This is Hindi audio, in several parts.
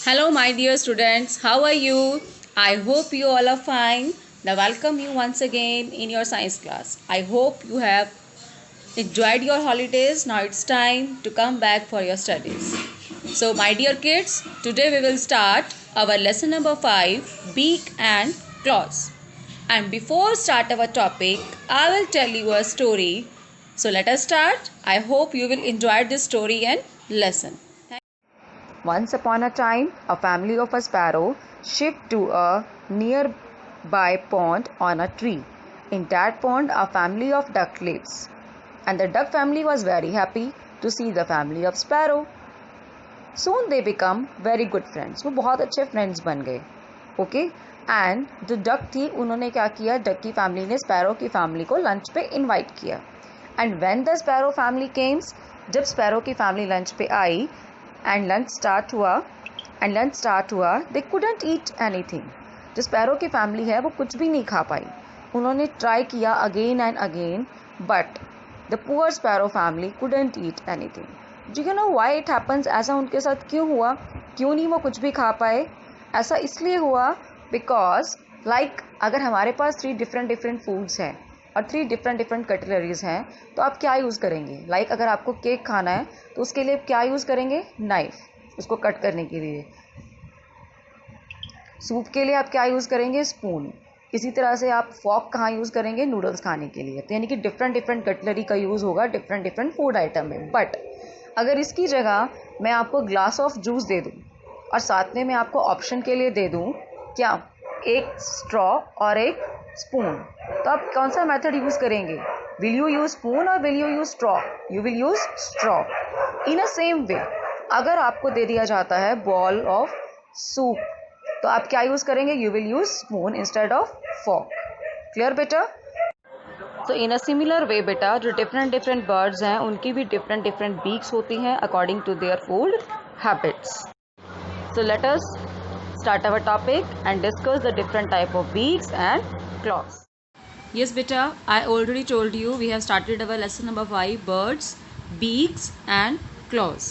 Hello, my dear students. How are you? I hope you all are fine. I welcome you once again in your science class. I hope you have enjoyed your holidays. Now it's time to come back for your studies. So, my dear kids, today we will start our lesson number 5, beak and claws. And before start our topic, I will tell you a story. So, let us start. I hope you will enjoy this story and lesson. Once upon a time, a family of a sparrow shipped to a nearby pond on a tree. In that pond, a family of duck lives, and the duck family was very happy to see the family of sparrow. Soon they become very good friends. वो बहुत अच्छे friends बन गए. Okay? And जो duck थी, उन्होंने क्या किया? Duck की family ने sparrow की family को lunch पे invite किया. And when the sparrow family came, जब sparrow की family lunch पे आई, and lunch start हुआ they couldn't eat anything. जो स्पैरो की फैमिली है वो कुछ भी नहीं खा पाई. उन्होंने ट्राई किया again and again, but the poor sparrow family couldn't eat anything. Do you know why it happens? ऐसा उनके साथ क्यों हुआ? क्यों नहीं वो कुछ भी खा पाए? ऐसा इसलिए हुआ बिकॉज अगर हमारे पास 3 डिफरेंट फूड्स हैं और 3 डिफरेंट कटलरीज हैं, तो आप क्या यूज़ करेंगे? अगर आपको केक खाना है तो उसके लिए क्या यूज़ करेंगे? नाइफ, उसको कट करने के लिए. सूप के लिए आप क्या यूज़ करेंगे? स्पून. इसी तरह से आप फॉक कहाँ यूज़ करेंगे? नूडल्स खाने के लिए. तो यानी कि डिफरेंट कटलरी का यूज़ होगा डिफरेंट फूड आइटम में. बट अगर इसकी जगह मैं आपको ग्लास ऑफ जूस दे दूँ और साथ में मैं आपको ऑप्शन के लिए दे दूँ क्या? एक स्ट्रॉ और एक स्पून, तो आप कौन सा मेथड यूज़ करेंगे? विल यू यूज़ स्पून और will you use straw? You will use straw. In a same वे, अगर आपको दे दिया जाता है बॉल ऑफ सूप, तो आप क्या यूज़ करेंगे? You will use spoon instead of fork. Clear बेटा? तो इन अ सिमिलर वे बेटा, जो डिफरेंट बर्ड्स हैं उनकी भी डिफरेंट बीक्स होती हैं according to their food habits. So let us start our topic and discuss the different type of beaks and claws. Yes, beta, I already told you we have started our lesson number 5, birds, beaks and claws.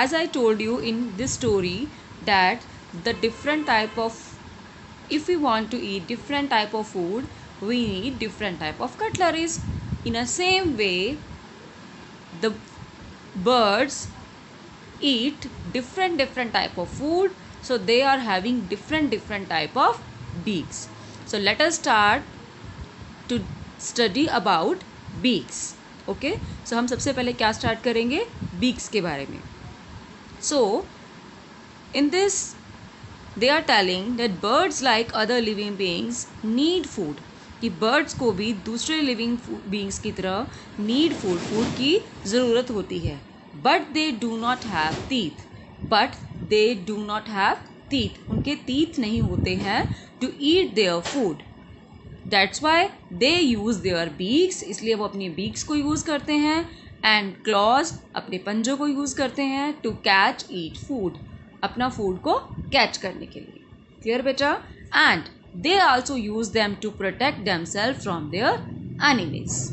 As I told you in this story that the different type of, if we want to eat different type of food, we need different type of cutleries. In a same way, the birds eat different type of food, so they are having different type of beaks. So let us start to study about beaks. Okay, so हम सबसे पहले क्या स्टार्ट करेंगे? beaks के बारे में. So in this they are telling that birds like other living beings need food, कि birds को भी दूसरे living beings की तरह need food की ज़रूरत होती है. But they do not have teeth. उनके teeth नहीं होते हैं to eat their food. That's why they use their beaks. इसलिए वो अपनी beaks को यूज़ करते हैं. And claws, अपने पंजों को यूज़ करते हैं to catch, eat food. अपना food को catch करने के लिए. Clear बेटा? And they also use them to protect themselves from their enemies.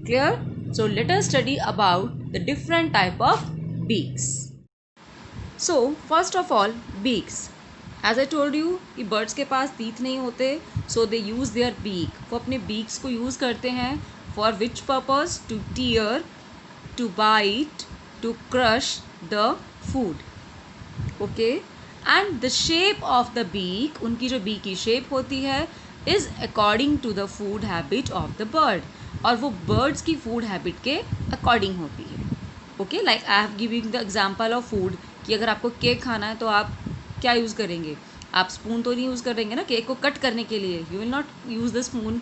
Clear? So let us study about the different type of beaks. So first of all, beaks. As I told you कि birds के पास teeth नहीं होते, so they use their beak. वो अपने beaks को use करते हैं for which purpose? To tear, to bite, to crush the food. Okay? And the shape of the beak, उनकी जो beak की shape होती है, is according to the food habit of the bird. और वो birds की food habit के according होती है. Okay, like I have given the example of food, कि अगर आपको केक खाना है तो आप क्या यूज़ करेंगे? आप स्पून तो नहीं यूज़ करेंगे ना केक को कट करने के लिए. You will not use the spoon.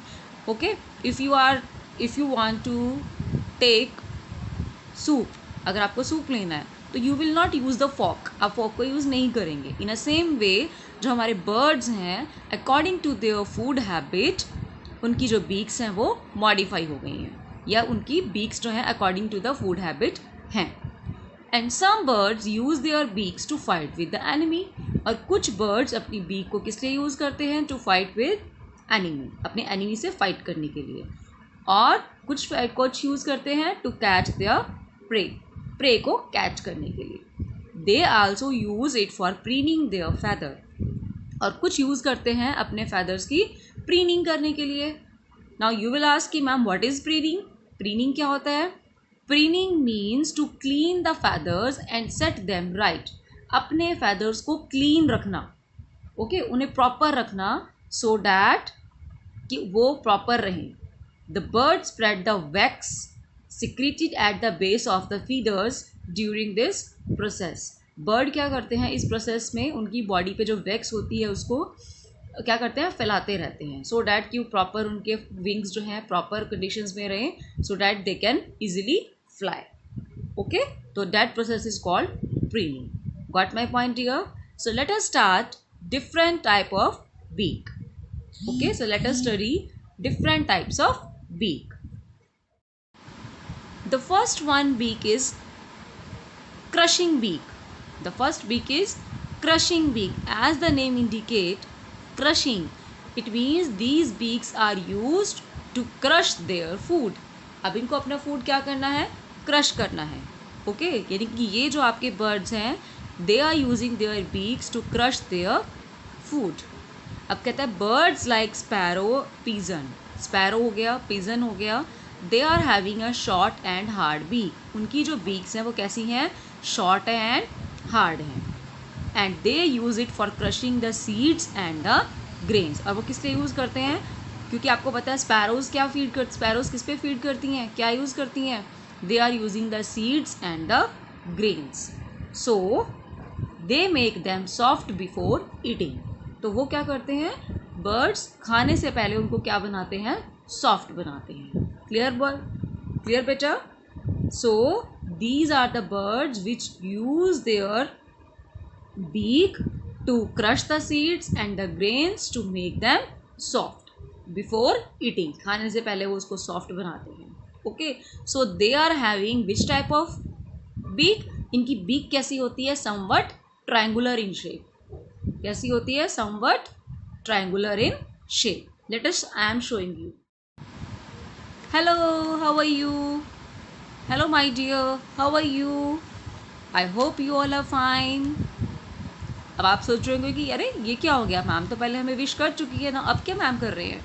Okay, if you want to take soup, अगर आपको सूप लेना है तो you will not use the fork. आप फॉक को यूज़ नहीं करेंगे. इन अ सेम वे, जो हमारे बर्ड्स हैं according to their food habit, उनकी जो बीक्स हैं वो मॉडिफाई हो गई हैं, या उनकी बीक्स जो हैं according to the food habit हैं. And some birds use their beaks to fight with the enemy. और कुछ बर्ड्स अपनी बीक को किस लिए यूज़ करते हैं? टू फाइट विद एनिमी, अपने एनिमी से फाइट करने के लिए. और कुछ यूज़ करते हैं टू कैच देयर प्रे को कैच करने के लिए. They also use it for preening their feather, और कुछ यूज़ करते हैं अपने फैदर्स की प्रीनिंग करने के लिए। नाउ यू विल आस्क कि ma'am what is preening? Preening क्या होता है? Preening means to clean the feathers and set them right. अपने फैदर्स को क्लीन रखना, ओके, उन्हें प्रॉपर रखना, सो डैट कि वो प्रॉपर रहें। The bird spread the wax secreted at the base of the feathers during this process. Bird क्या करते हैं इस प्रोसेस में, उनकी बॉडी पे जो वैक्स होती है उसको क्या करते हैं, फैलाते रहते हैं, सो डैट कि प्रॉपर उनके विंग्स जो हैं प्रॉपर कंडीशंस में रहें, so that they can easily fly. Okay, तो that process is called preening. Got my point here? So let us start different type of beak. Okay, so let us study different types of beak. The first one beak is crushing beak. The first beak is crushing beak. As the name indicate, crushing, it means these beaks are used to crush their food. अब इनको अपना फूड क्या करना है, क्रश करना है। ओके, यानी कि ये जो आपके बर्ड्स हैं, they are using their beaks to crush their food. अब कहता है birds like sparrow, pigeon, sparrow हो गया, पीजन हो गया, they are having a short and hard beak. उनकी जो बीक्स हैं वो कैसी हैं, शॉर्ट एंड हार्ड हैं, and they use it for crushing the seeds and the grains. और वो किस लिए यूज़ करते हैं, क्योंकि आपको पता है स्पैरोज़ क्या फीड कर, स्पैरोज़ किस पे फीड करती हैं, क्या यूज़ करती हैं, they are using the seeds and the grains, so they make them soft before eating. तो वो क्या करते हैं, बर्ड्स खाने से पहले उनको क्या बनाते हैं, सॉफ्ट बनाते हैं। क्लियर बॉय, क्लियर बेटा? So these are the birds which use their beak to crush the seeds and the grains to make them soft before eating. खाने से पहले वो उसको soft बनाते हैं। Okay, so they are having which type of beak? इनकी beak कैसी होती है, somewhat triangular in shape. कैसी होती है, somewhat triangular in shape. Let us, I am showing you. Hello, how are you? Hello my dear, how are you? I hope you all are fine. अब आप सोच रहे होंगे कि अरे ये क्या हो गया, मैम तो पहले हमें विश कर चुकी है ना, अब क्या मैम कर रहे हैं?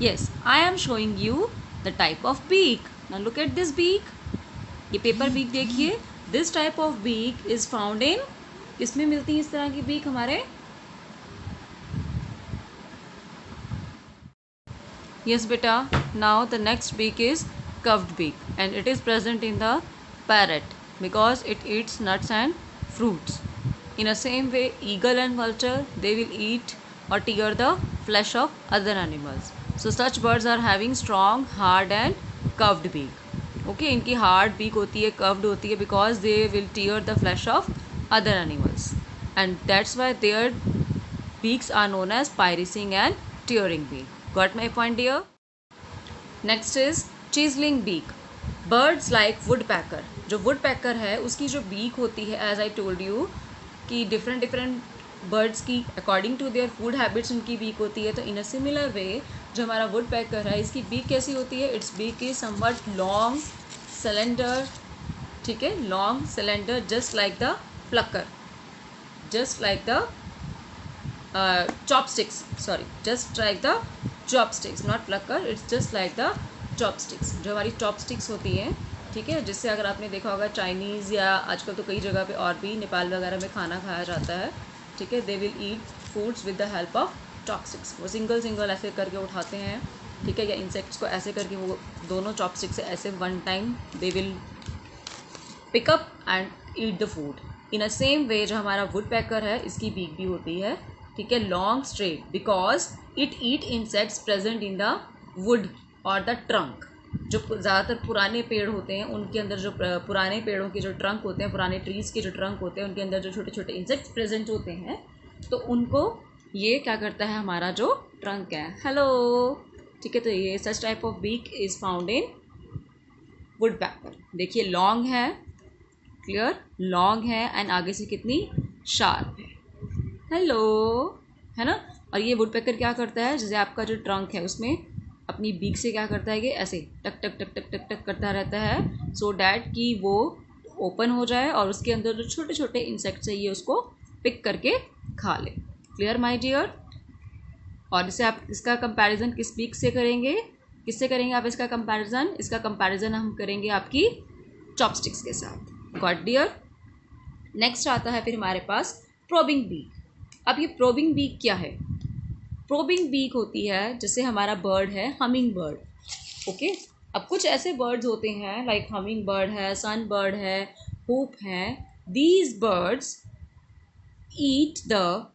Yes, I am showing you the type of beak. Now look at this beak, ये पेपर बीक देखिए। This type of beak is found in, किसमें मिलती है इस तरह की बीक हमारे? यस बेटा, now the next beak is curved beak and it is present in the parrot because it eats nuts and fruits. In the same way, eagle and vulture, they will eat or tear the flesh of other animals. So such birds are having strong, hard and curved beak. Okay, इनकी hard beak होती है, curved होती है because they will tear the flesh of other animals, and that's why their beaks are known as piercing and tearing beak. Got my point here? Next is chiseling beak. Birds like woodpecker. जो woodpecker है उसकी जो beak होती है, as I told you, कि डिफरेंट बर्ड्स की according to their food habits उनकी बीक होती है। तो इन अ सिमिलर वे जो हमारा वुड पैकर है, इसकी बीक कैसी होती है, it's beak is somewhat long cylinder, ठीक है, long cylinder, just like the plucker, just like the chopsticks, sorry, just like the chopsticks, not plucker, it's just like the chopsticks, जो हमारी चॉपस्टिक्स होती हैं, ठीक है, जिससे अगर आपने देखा होगा चाइनीज़ या आजकल तो कई जगह पे और भी नेपाल वगैरह में खाना खाया जाता है, ठीक है, they will eat foods with the help of chopsticks. वो सिंगल सिंगल ऐसे करके उठाते हैं, ठीक है, या इंसेक्ट्स को ऐसे करके वो दोनों चॉपस्टिक से ऐसे one time they will pick up and eat the food. In a same way जो हमारा वुड पैकर है, इसकी बीक भी होती है, ठीक है, long straight, because it eat insects present in the wood और द ट्रंक। जो ज़्यादातर पुराने पेड़ होते हैं उनके अंदर, जो पुराने पेड़ों के जो ट्रंक होते हैं, पुराने ट्रीज़ के जो ट्रंक होते हैं, उनके अंदर जो छोटे छोटे इंसेक्ट्स प्रेजेंट होते हैं, तो उनको ये क्या करता है, हमारा जो ट्रंक है, हेलो, ठीक है, तो ये such type of beak is found in woodpecker. देखिए लॉन्ग है, क्लियर, लॉन्ग है एंड आगे से कितनी शार्प है, हेलो, है ना। और ये वुड पैकर क्या करता है, जैसे आपका जो ट्रंक है उसमें अपनी बीक से क्या करता है कि ऐसे टक टक टक टक टक टक करता रहता है, सो डैट कि वो ओपन हो जाए और उसके अंदर जो छोटे छोटे इंसेक्ट्स है ये उसको पिक करके खा ले। Clear my dear? और इसे आप इसका कंपैरिजन किस बीक से करेंगे? किससे करेंगे आप इसका कंपैरिजन? इसका कंपैरिजन हम करेंगे आपकी चॉपस्टिक्स के साथ। Got dear? नेक्स्ट आता है फिर हमारे पास प्रोबिंग बीक। अब ये प्रोबिंग बीक क्या है? प्रोबिंग बीक होती है जैसे हमारा बर्ड है हमिंग बर्ड। ओके, अब कुछ ऐसे बर्ड्स होते हैं लाइक हमिंग बर्ड है, सन बर्ड है, होप है। These birds eat the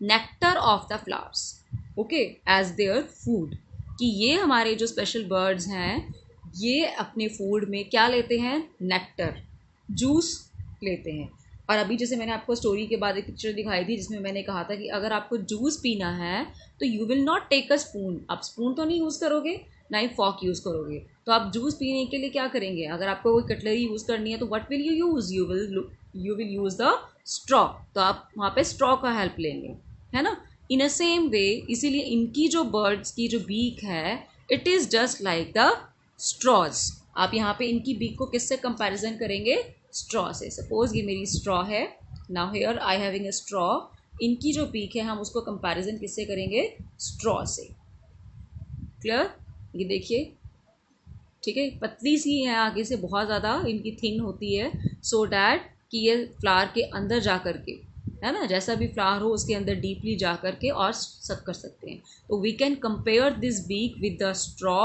nectar of the flowers, okay, as their food. कि ये हमारे जो स्पेशल बर्ड्स हैं ये अपने फूड में क्या लेते हैं? नेक्टर, जूस लेते हैं। और अभी जैसे मैंने आपको स्टोरी के बाद एक पिक्चर दिखाई थी जिसमें मैंने कहा था कि अगर आपको जूस पीना है तो you will not take a spoon. आप स्पून तो नहीं यूज़ करोगे, ना ही फॉक यूज़ करोगे। तो आप जूस पीने के लिए क्या करेंगे? अगर आपको कोई कटलरी यूज़ करनी है तो what will you use? You will use the straw. तो आप वहाँ पे स्ट्रॉ का हेल्प लेंगे, है ना। इन अ सेम वे, इसीलिए इनकी जो बर्ड्स की जो बीक है it is just like the straws. आप यहाँ पे इनकी बीक को किससे कंपैरिजन करेंगे? स्ट्रॉ से। सपोज ये मेरी स्ट्रॉ है, now here I having a straw. इनकी जो बीक है हम उसको कंपैरिजन किससे करेंगे? स्ट्रॉ से। क्लियर? ये देखिए, ठीक है, पतली सी है आगे से, बहुत ज़्यादा इनकी थिन होती है सो डैट कि ये फ्लावर के अंदर जा कर के, है ना, जैसा भी फ्लावर हो उसके अंदर डीपली जा कर के और सक कर सकते हैं। तो we can compare this beak with the straw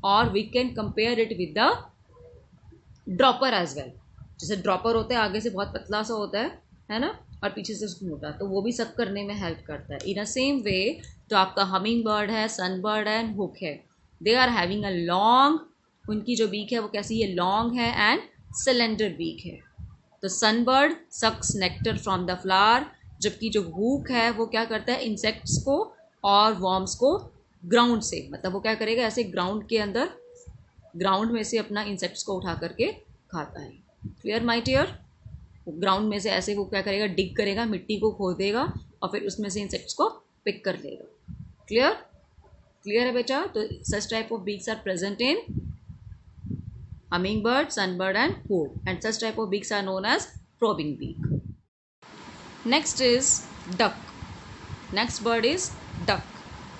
और we can compare it with the dropper as well. जैसे ड्रॉपर होता है आगे से बहुत पतला सा होता है ना, और पीछे से उसको मोटा, तो वो भी सक करने में हेल्प करता है। इन अ सेम वे जो आपका हमिंग बर्ड है, सन बर्ड है, हुक है, they are having a long, उनकी जो बीक है वो कैसी है? लॉन्ग है एंड सिलेंडर बीक है। तो sunbird sucks nectar from the flower, जबकि जो हुक है वो क्या करता है? इंसेक्ट्स को और वॉर्म्स को ग्राउंड से, मतलब वो क्या करेगा? ऐसे ग्राउंड के अंदर, ग्राउंड में से अपना इंसेक्ट्स को उठा करके खाता है। Clear my dear? ग्राउंड में से ऐसे वो क्या करेगा? डिग करेगा, मिट्टी को खोदेगा और फिर उसमें से इंसेक्ट्स को पिक कर लेगा। क्लियर? क्लियर है बेटा? तो such type of beaks are present in hummingbird, sunbird and hoop, and such type of beaks are known as probing beak. Next is duck. Next bird is duck.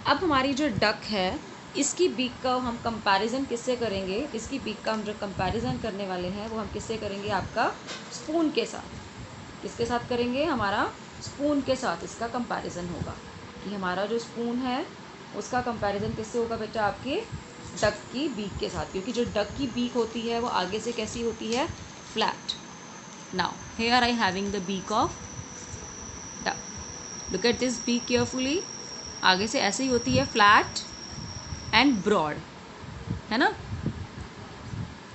अब हमारी जो duck है इसकी बीक का हम कंपैरिजन किससे करेंगे? इसकी बीक का हम जो कंपैरिजन करने वाले हैं वो हम किससे करेंगे? आपका स्पून के साथ। किसके साथ करेंगे? हमारा स्पून के साथ इसका कंपैरिजन होगा। कि हमारा जो स्पून है उसका कंपैरिजन किससे होगा बेटा? आपके डक की बीक के साथ, क्योंकि जो डक की बीक होती है वो आगे से कैसी होती है? Flat. Now here I having the beak of duck. Look at this beak carefully. आगे से ऐसे ही होती है, फ्लैट एंड ब्रॉड, है ना,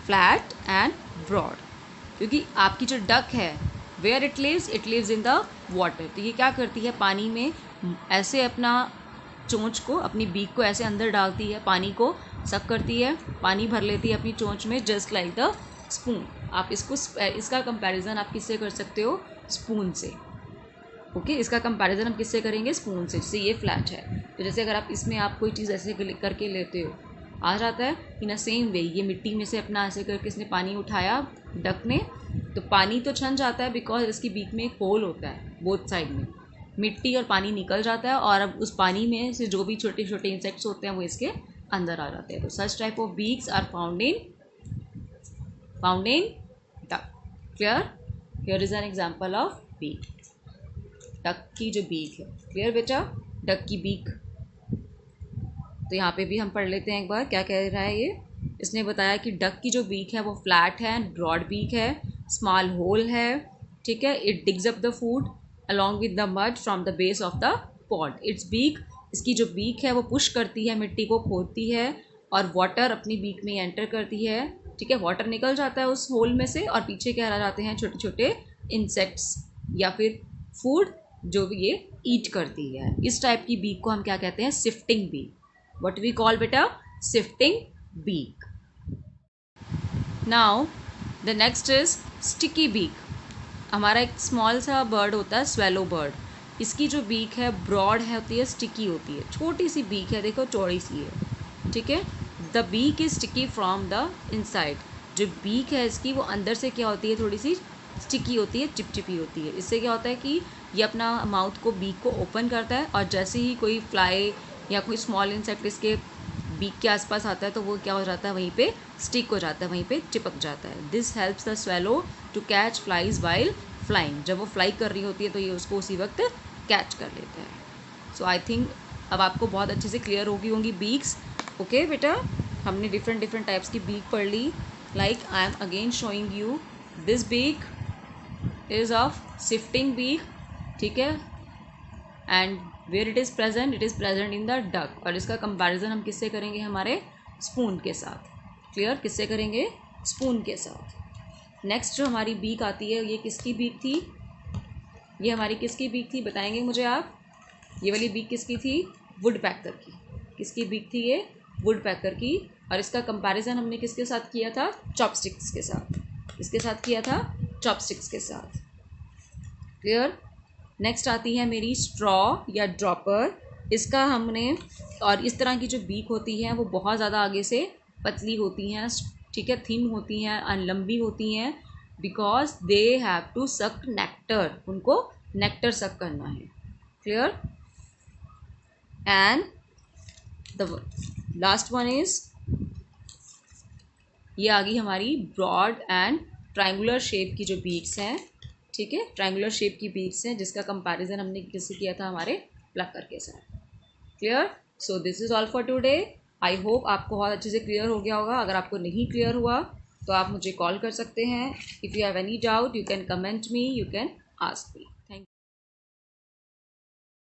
फ्लैट एंड ब्रॉड। क्योंकि आपकी जो डक है where it lives in the water. तो ये क्या करती है? पानी में ऐसे अपना चोंच को, अपनी बीक को ऐसे अंदर डालती है, पानी को सक करती है, पानी भर लेती है अपनी चोंच में, जस्ट लाइक द स्पून। आप इसका कंपैरिजन आप किससे कर सकते हो? स्पून से। ओके, इसका कंपैरिजन हम किससे करेंगे? स्पून से। जैसे ये फ्लैट है तो जैसे अगर आप इसमें आप कोई चीज़ ऐसे करके लेते हो, आ जाता है। इन अ सेम वे ये मिट्टी में से अपना ऐसे करके इसने पानी उठाया डक ने, तो पानी तो छन जाता है बिकॉज इसकी बीक में एक होल होता है, बोथ साइड में मिट्टी और पानी निकल जाता है और अब उस पानी में से जो भी छोटे छोटे इंसेक्ट्स होते हैं वो इसके अंदर आ जाते हैं। तो such type of beaks are found in duck. Clear? Here is an example of beak, duck की जो बीक है। क्लियर बेटा? डक की बीक। तो यहाँ पे भी हम पढ़ लेते हैं एक बार क्या कह रहा है ये। इसने बताया कि डक की जो बीक है वो फ्लैट है, ब्रॉड बीक है, स्मॉल होल है, ठीक है। It digs up the food along with the mud from the base of the pod. Its beak, इसकी जो बीक है वो पुश करती है, मिट्टी को खोदती है और वाटर अपनी बीक में एंटर करती है, ठीक है। वाटर निकल जाता है उस होल में से और पीछे क्या रह जाते हैं? छोटे छोटे इंसेक्ट्स या फिर फूड जो ये ईट करती है। इस टाइप की बीक को हम क्या कहते हैं? Sifting beak. What we call बेटा? Sifting beak. Now the next is sticky beak. हमारा एक स्मॉल सा बर्ड होता है स्वेलो बर्ड। इसकी जो बीक है ब्रॉड है, होती है, स्टिकी होती है, छोटी सी बीक है, देखो चौड़ी सी है, ठीक है। The beak is sticky from the inside. जो बीक है इसकी वो अंदर से क्या होती है, थोड़ी सी स्टिकी होती है, चिपचिपी होती है। इससे क्या होता है कि ये अपना माउथ को, बीक को ओपन करता है और जैसे ही कोई फ्लाई या कोई स्मॉल इंसेक्ट इसके बीक के आसपास आता है तो वो क्या हो जाता है, वहीं पे स्टिक हो जाता है, वहीं पे चिपक जाता है। This helps the swallow to catch flies while flying. जब वो फ्लाई कर रही होती है तो ये उसको उसी वक्त कैच कर लेता है। सो आई थिंक अब आपको बहुत अच्छे से क्लियर होंगी बीक्स। ओके बेटा, हमने डिफरेंट टाइप्स की बीक पढ़ ली। Like I am again showing you this beak is of shifting beak, ठीक है, and where it is present in the duck. और इसका कंपैरिजन हम किससे करेंगे, हमारे स्पून के साथ। क्लियर, किससे करेंगे, स्पून के साथ। नेक्स्ट जो हमारी बीक आती है, ये किसकी बीक थी, ये हमारी किसकी बीक थी, बताएंगे मुझे आप। ये वाली बीक किसकी थी, वुड पैकर की। किसकी बीक थी ये, वुड पैकर की। और इसका कंपैरिजन हमने किसके साथ किया था, चॉपस्टिक्स के साथ। किसके साथ किया था, चॉपस्टिक्स के साथ। क्लियर। नेक्स्ट आती है मेरी स्ट्रॉ या ड्रॉपर। इसका हमने, और इस तरह की जो बीक होती है वो बहुत ज़्यादा आगे से पतली होती हैं, ठीक है, थिन होती हैं और लंबी होती हैं, because they have to suck nectar. उनको नेक्टर सक करना है। Clear. And the last one is, ये आ गई हमारी ब्रॉड एंड ट्रायंगुलर शेप की जो बीक्स हैं, ठीक है, ट्रायंगुलर शेप की बीक्स हैं, जिसका कंपैरिजन हमने किससे किया था, हमारे प्लकर के साथ। Clear. So this is all for today. I hope आपको बहुत अच्छे से क्लियर हो गया होगा। अगर आपको नहीं क्लियर हुआ तो आप मुझे कॉल कर सकते हैं। If you have any doubt you can comment me, you can ask me.